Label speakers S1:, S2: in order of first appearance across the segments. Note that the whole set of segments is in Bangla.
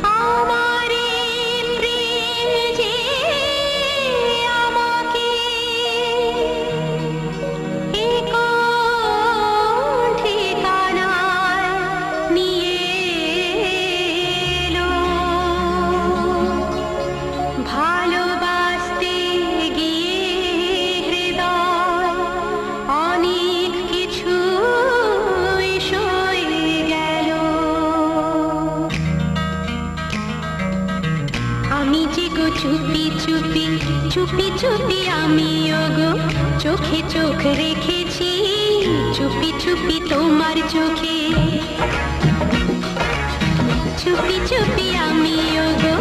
S1: আমারে প্রেম যে আমাকে এ কোন ঠিকানায় নিয়ে এলো। ভালোবাসতে গিয়ে হৃদয় অনেক কিছু সয়ে গেল। আমি যে গো চুপি চুপি চুপি চুপি আমিও গো চোখে চোখ রেখেছি চুপি চুপি তোমার চোখে। চুপি চুপি আমিও গো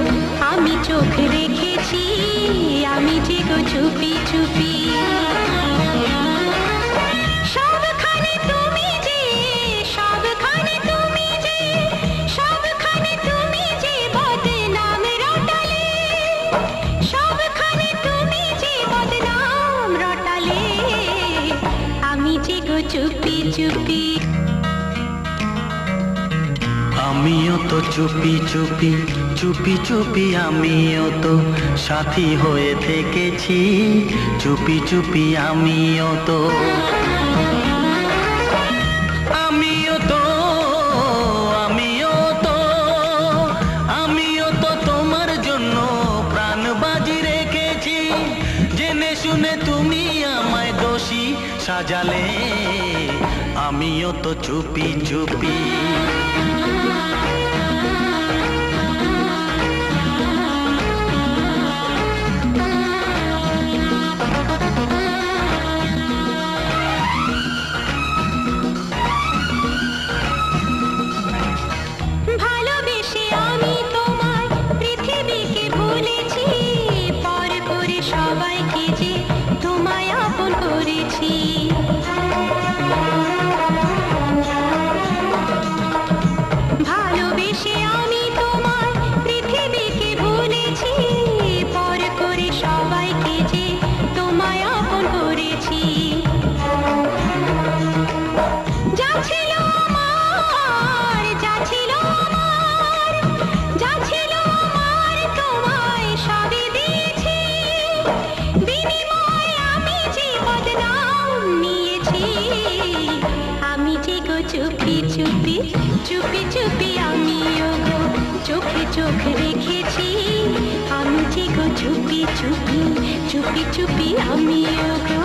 S1: আমি চোখ রেখেছি আমি যে গো চুপি চুপি। সবখানে তুমি যে সবখানে তুমি যে সবখানে তুমি যে বদনাম রটালে। সবখানে তুমি যে বদনাম রটালে আমি যে গো চুপি চুপি।
S2: আমিও তো চুপি চুপি চুপি চুপি আমিও তো সাথী হয়ে থেকেছি চুপি চুপি আমিও তো। আমিও তো আমিও তো আমিও তো তোমার জন্য প্রাণ বাজি রেখেছি জেনে শুনে তুমি আমায় দোষী সাজালে আমিও তো চুপি চুপি।
S1: ভালোবেসে আমি তোমায় পৃথিবীকে ভুলেছি পর করে সবাইকে যে তোমায় আপন করেছি। ভালোবেসে আমি তোমায় পৃথিবীকে ভুলেছি পর করে সবাইকে যে তোমায় আপন করেছি। যা ছিল আমার যা ছিল আমার যা ছিল আমার তোমায় সবই দিয়েছি বিনিময়ে আমি যে বদনাম নিয়েছি। আমি যে গো চুপি চুপি চুপি চুপি আমিও গো চোখে চোখ রেখেছি আমি যে গো চুপি চুপি চুপি চুপি আমিও গো।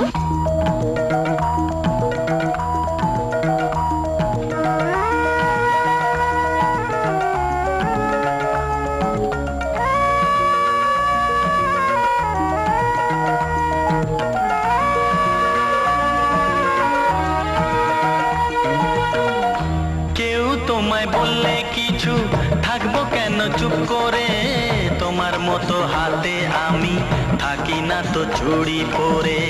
S2: কেউ তোমায় বললে কিছু থাকবো কেন চুপ করে তোমার মতো হাতে আমি থাকি না তো চুড়ি পরে।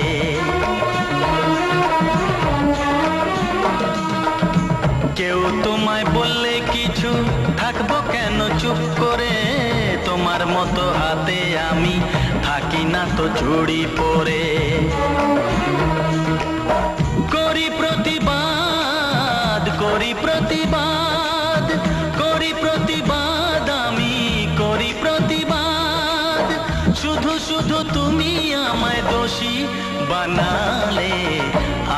S2: কেউ তোমায় বললে কিছু থাকবো কেন চুপ করে তোমার মতো হাতে আমি থাকি না তো চুড়ি পরে। করি প্রতিবাদ করি প্রতিবাদ করি প্রতিবাদ আমি করি প্রতিবাদ শুধু শুধু তুমি আমায় দোষী বানালে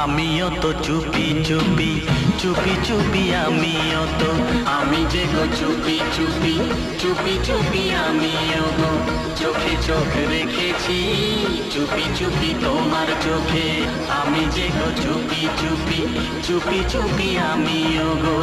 S2: আমিও তো চুপি চুপি চুপি চুপি আমিও তো। আমি যে গো চুপি চুপি চুপি চুপি আমিও গো চোখে চোখ রেখেছি চুপি চুপি তোমার চোখে। আমি যে গো চুপি চুপি চুপি চুপি আমিও গো।